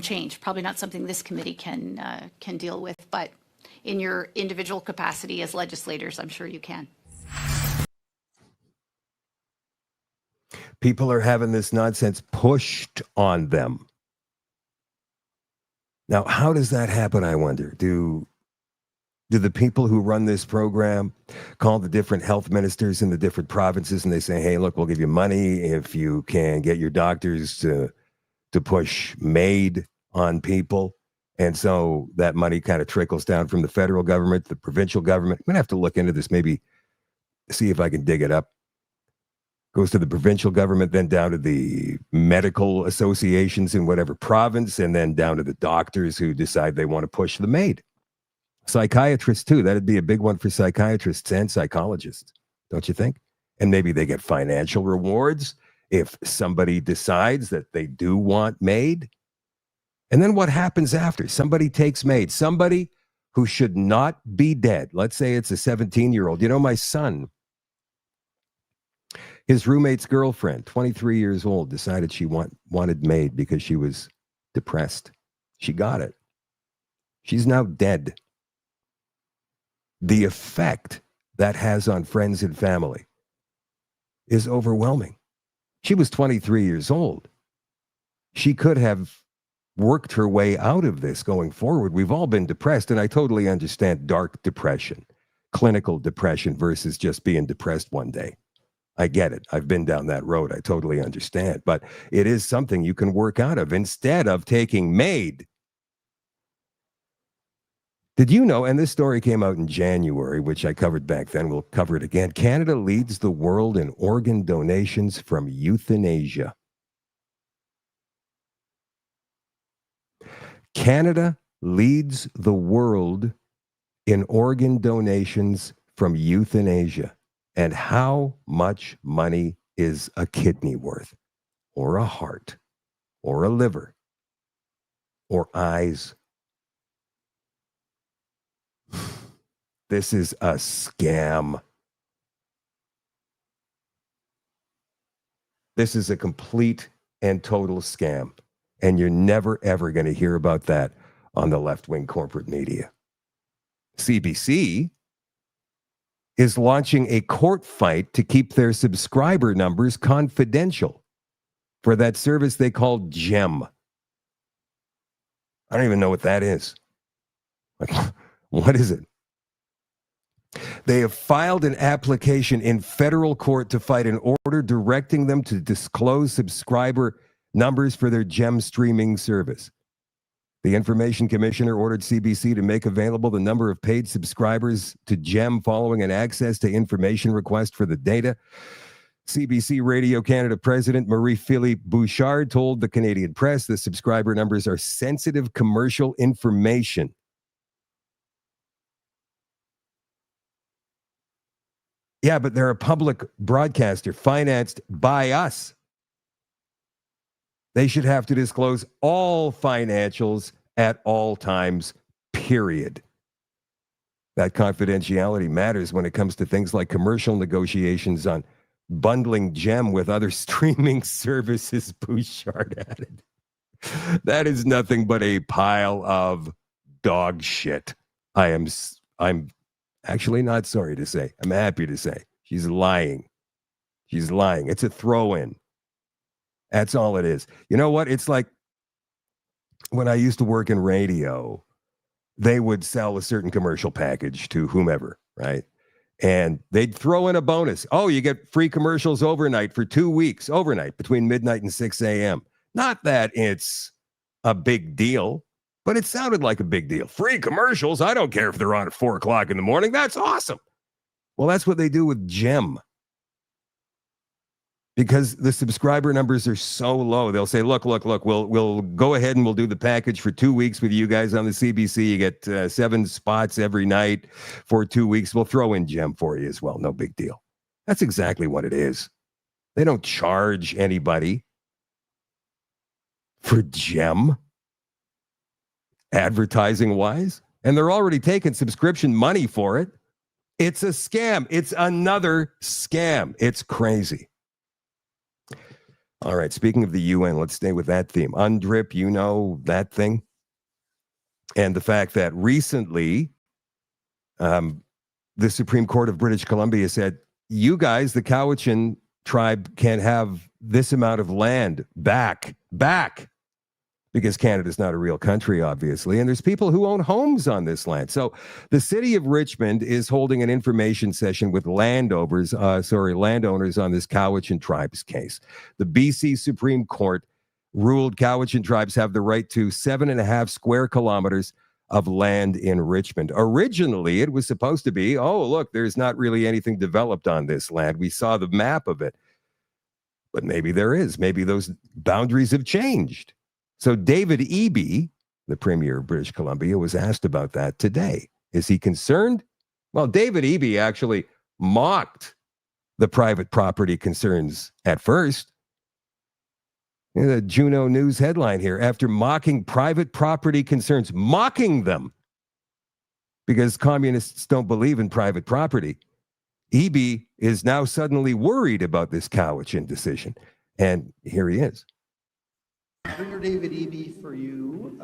change. Probably not something this committee can deal with, but in your individual capacity as legislators, I'm sure you can. People are having this nonsense pushed on them. Now, how does that happen, I wonder? Do the people who run this program call the different health ministers in the different provinces and they say, hey, look, we'll give you money if you can get your doctors to push MAID on people? And so that money kind of trickles down from the federal government to the provincial government. I'm going to have to look into this, maybe see if I can dig it up. Goes to the provincial government, then down to the medical associations in whatever province, and then down to the doctors who decide they want to push the MAID. Psychiatrists, too. That'd be a big one for psychiatrists and psychologists, don't you think? And maybe they get financial rewards if somebody decides that they do want MAID. And then what happens after? Somebody takes MAID, somebody who should not be dead. Let's say it's a 17-year-old. You know, my son, his roommate's girlfriend, 23 years old, decided she wanted MAID because she was depressed. She got it. She's now dead. The effect that has on friends and family is overwhelming. She was 23 years old. She could have worked her way out of this going forward. We've all been depressed, and I totally understand dark depression, clinical depression versus just being depressed one day. I get it. I've been down that road. I totally understand. But it is something you can work out of instead of taking MAID. Did you know, and this story came out in January, which I covered back then, we'll cover it again. Canada leads the world in organ donations from euthanasia. Canada leads the world in organ donations from euthanasia. And how much money is a kidney worth, or a heart, or a liver, or eyes? This is a scam. This is a complete and total scam. And you're never, ever going to hear about that on the left-wing corporate media. CBC is launching a court fight to keep their subscriber numbers confidential for that service they call GEM. I don't even know what that is. Like, what is it? They have filed an application in federal court to fight an order directing them to disclose subscriber numbers for their GEM streaming service. The Information Commissioner ordered CBC to make available the number of paid subscribers to GEM following an access to information request for the data. CBC Radio Canada President Marie-Philippe Bouchard told the Canadian Press the subscriber numbers are sensitive commercial information. Yeah, but they're a public broadcaster financed by us. They should have to disclose all financials at all times, period. That confidentiality matters when it comes to things like commercial negotiations on bundling GEM with other streaming services, Bouchard added. That is nothing but a pile of dog shit. I'm actually not sorry to say. I'm happy to say. She's lying. She's lying. It's a throw-in. That's all it is. You know what? It's like when I used to work in radio, they would sell a certain commercial package to whomever, right? And they'd throw in a bonus. Oh, you get free commercials overnight for 2 weeks, overnight between midnight and 6 a.m. Not that it's a big deal, but it sounded like a big deal. Free commercials? I don't care if they're on at 4 o'clock in the morning. That's awesome. Well, that's what they do with GEM. Because the subscriber numbers are so low, they'll say, look, we'll go ahead and we'll do the package for 2 weeks with you guys on the CBC. You get 7 spots every night for 2 weeks. We'll throw in GEM for you as well. No big deal. That's exactly what it is. They don't charge anybody for GEM, advertising-wise, and they're already taking subscription money for it. It's a scam. It's another scam. It's crazy. All right, speaking of the UN, let's stay with that theme. UNDRIP, you know that thing? And the fact that recently the Supreme Court of British Columbia said, you guys, the Cowichan tribe, can have this amount of land back, because Canada's not a real country, obviously, and there's people who own homes on this land. So the city of Richmond is holding an information session with landowners on this Cowichan tribes case. The BC Supreme Court ruled Cowichan tribes have the right to 7.5 square kilometers of land in Richmond. Originally, it was supposed to be, oh, look, there's not really anything developed on this land. We saw the map of it. But maybe there is. Maybe those boundaries have changed. So David Eby, the Premier of British Columbia, was asked about that today. Is he concerned? Well, David Eby actually mocked the private property concerns at first. The Juno News headline here, after mocking private property concerns, mocking them because communists don't believe in private property. Eby is now suddenly worried about this Cowichan decision. And here he is. Premier David Eby, for you,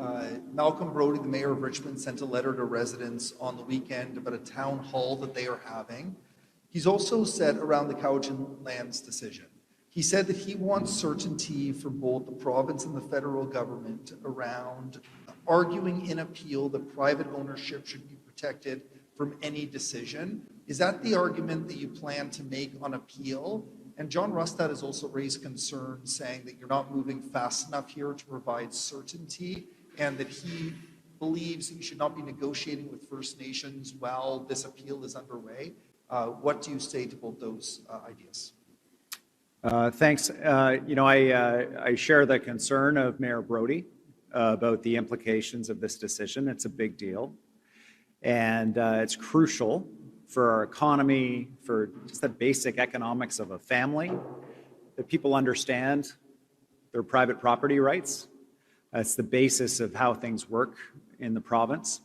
Malcolm Brody, the mayor of Richmond, sent a letter to residents on the weekend about a town hall that they are having. He's also said around the Cowichan lands decision, he said that he wants certainty for both the province and the federal government around arguing in appeal that private ownership should be protected from any decision. Is that the argument that you plan to make on appeal? And John Rustad has also raised concerns saying that you're not moving fast enough here to provide certainty, and that he believes that you should not be negotiating with First Nations while this appeal is underway. What do you say to both those ideas? Thanks. I share the concern of Mayor Brody about the implications of this decision. It's a big deal. And it's crucial for our economy, for just the basic economics of a family, that people understand their private property rights. That's the basis of how things work in the province.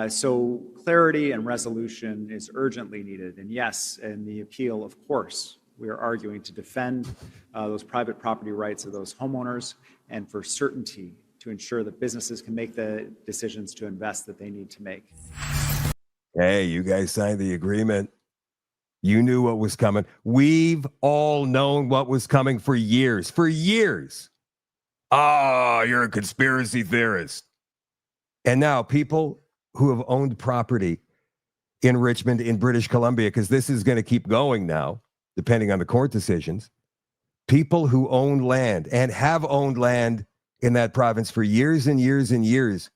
So clarity and resolution is urgently needed. And yes, in the appeal, of course, we are arguing to defend those private property rights of those homeowners and for certainty to ensure that businesses can make the decisions to invest that they need to make. Hey, you guys signed the agreement. You knew what was coming. We've all known what was coming for years. For years. Oh, you're a conspiracy theorist. And now people who have owned property in Richmond, in British Columbia, because this is going to keep going now, depending on the court decisions, people who own land and have owned land in that province for years and years and years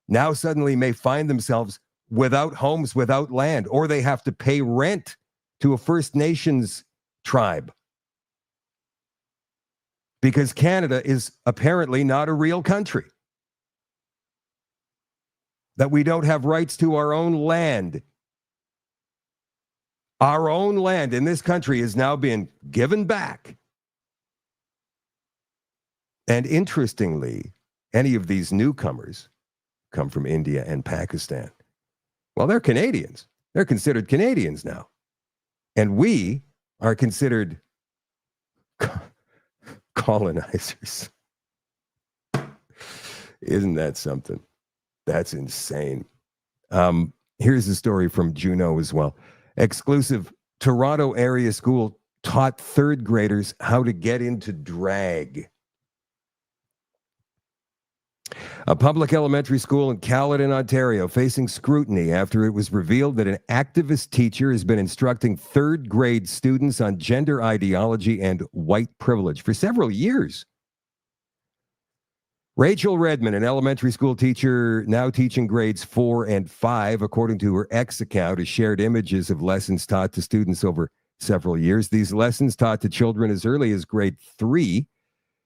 now suddenly may find themselves without homes, without land, or they have to pay rent to a First Nations tribe because Canada is apparently not a real country. That we don't have rights to our own land. Our own land in this country is now being given back. And interestingly, any of these newcomers come from India and Pakistan. Well, they're Canadians. They're considered Canadians now. And we are considered colonizers. Isn't that something? That's insane. Here's a story from Juno as well. Exclusive. Toronto area school taught third graders how to get into drag. A public elementary school in Caledon, Ontario, facing scrutiny after it was revealed that an activist teacher has been instructing third grade students on gender ideology and white privilege for several years. Rachel Redmond, an elementary school teacher now teaching grades 4 and 5, according to her X account, has shared images of lessons taught to students over several years. These lessons taught to children as early as grade 3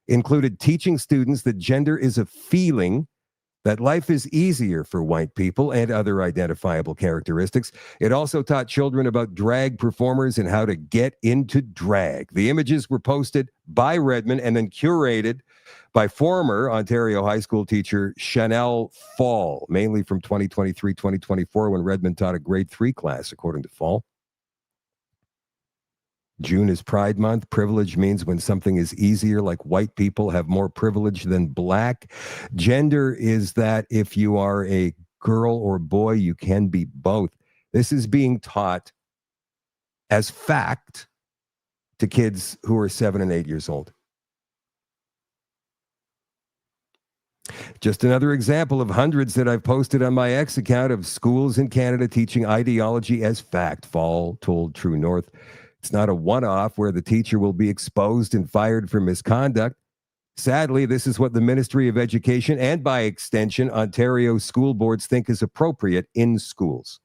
included teaching students that gender is a feeling, that life is easier for white people, and other identifiable characteristics. It also taught children about drag performers and how to get into drag. The images were posted by Redmond and then curated by former Ontario high school teacher Chanel Fall, mainly from 2023-2024, when Redmond taught a grade 3 class, according to Fall. June is Pride Month. Privilege means when something is easier, like white people have more privilege than black. Gender is that if you are a girl or boy, you can be both. This is being taught as fact to kids who are 7 and 8 years old. Just another example of hundreds that I've posted on my X account of schools in Canada teaching ideology as fact. Fall told True North. It's not a one-off where the teacher will be exposed and fired for misconduct. Sadly, this is what the Ministry of Education and, by extension, Ontario school boards think is appropriate in schools.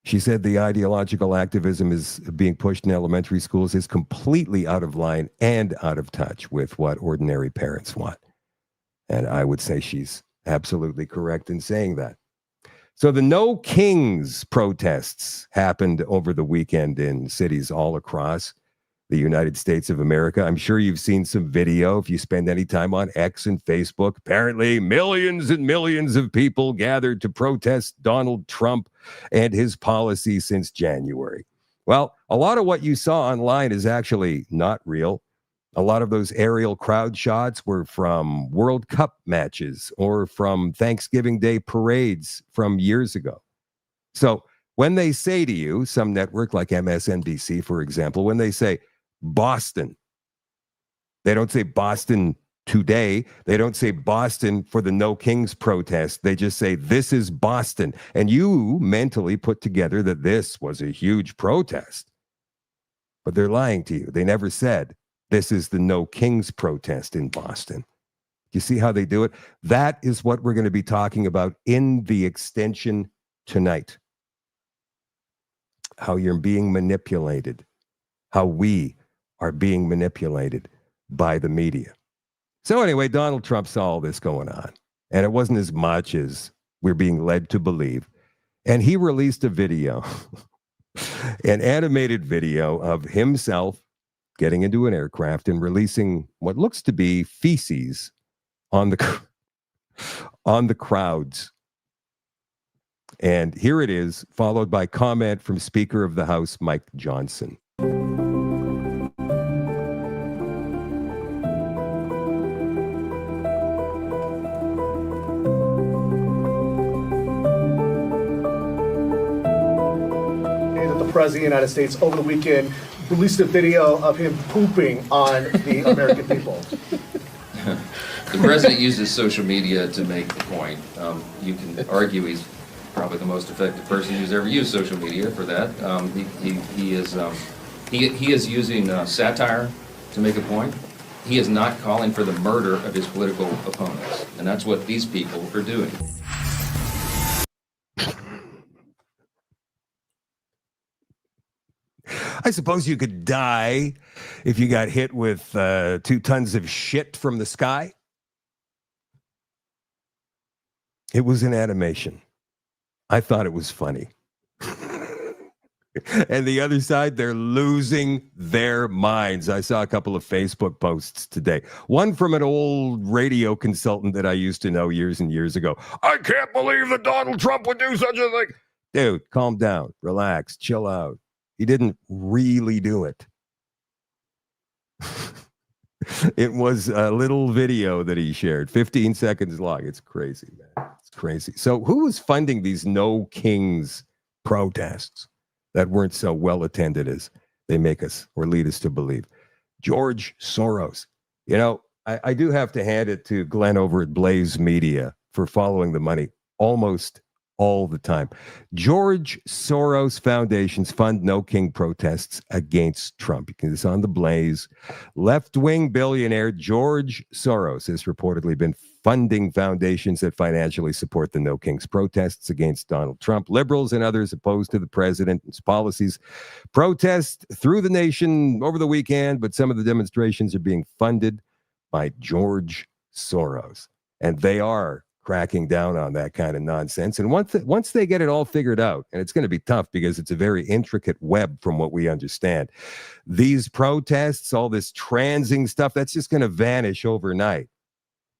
She said the ideological activism is being pushed in elementary schools is completely out of line and out of touch with what ordinary parents want. And I would say she's absolutely correct in saying that. So the No Kings protests happened over the weekend in cities all across. the United States of America. I'm sure you've seen some video if you spend any time on X and Facebook. Apparently, millions and millions of people gathered to protest Donald Trump and his policy since January. Well, a lot of what you saw online is actually not real. A lot of those aerial crowd shots were from World Cup matches or from Thanksgiving Day parades from years ago. So when they say to you, some network like MSNBC, for example, when they say Boston, they don't say Boston today. They don't say Boston for the No Kings protest. They just say, this is Boston. And you mentally put together that this was a huge protest. But they're lying to you. They never said, this is the No Kings protest in Boston. You see how they do it? That is what we're going to be talking about in the extension tonight. How you're being manipulated. How we are being manipulated by the media. So anyway, Donald Trump saw all this going on. And it wasn't as much as we're being led to believe. And he released a video, an animated video of himself getting into an aircraft and releasing what looks to be feces on the crowds. And here it is, followed by comment from Speaker of the House, Mike Johnson. The President of the United States over the weekend released a video of him pooping on the American people. The president uses social media to make the point. You can argue he's probably the most effective person who's ever used social media for that. He is using satire to make a point. He is not calling for the murder of his political opponents, and that's what these people are doing. I suppose you could die if you got hit with 2 tons of shit from the sky. It was an animation. I thought it was funny. And the other side, they're losing their minds. I saw a couple of Facebook posts today. One from an old radio consultant that I used to know years and years ago. I can't believe that Donald Trump would do such a thing. Dude, calm down, relax, chill out. He didn't really do it. It was a little video that he shared, 15 seconds long. It's crazy, man. It's crazy. So who was funding these No Kings protests that weren't so well attended as they make us or lead us to believe? George Soros. You know, I do have to hand it to Glenn over at Blaze Media for following the money almost all the time. George Soros foundations fund No King protests against Trump. You can see this on the Blaze. Left-wing billionaire George Soros has reportedly been funding foundations that financially support the No Kings protests against Donald Trump. Liberals and others opposed to the president's policies protest through the nation over the weekend, but some of the demonstrations are being funded by George Soros. And they are cracking down on that kind of nonsense. And once they get it all figured out, and it's going to be tough because it's a very intricate web from what we understand, these protests, all this transing stuff, that's just going to vanish overnight.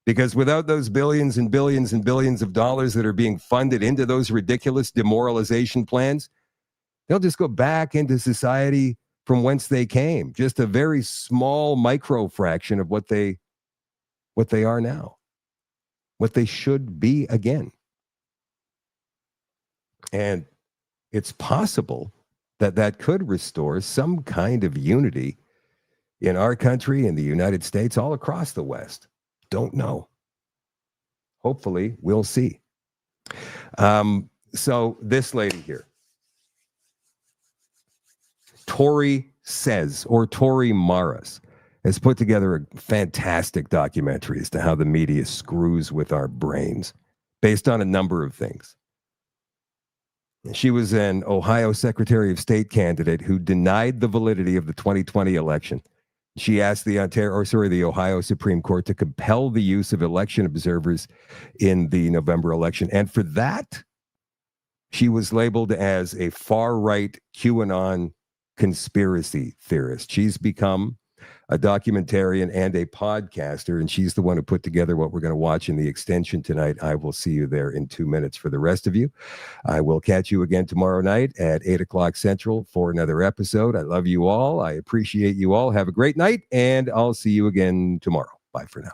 Because without those billions and billions and billions of dollars that are being funded into those ridiculous demoralization plans, they'll just go back into society from whence they came. Just a very small micro fraction of what they are now. What they should be again. And it's possible that that could restore some kind of unity in our country, in the United States, all across the West. Don't know. Hopefully, we'll see. So this lady here, Tori Says, or Tori Maras, has put together a fantastic documentary as to how the media screws with our brains based on a number of things. She was an Ohio Secretary of State candidate who denied the validity of the 2020 election. She asked the Ohio Supreme Court to compel the use of election observers in the November election. And for that, she was labeled as a far-right QAnon conspiracy theorist. She's become a documentarian and a podcaster, and she's the one who put together what we're going to watch in the extension tonight. I will see you there in 2 minutes. For the rest of you, I will catch you again tomorrow night at 8 o'clock Central for another episode. I love you all. I appreciate you all. Have a great night, and I'll see you again tomorrow. Bye for now.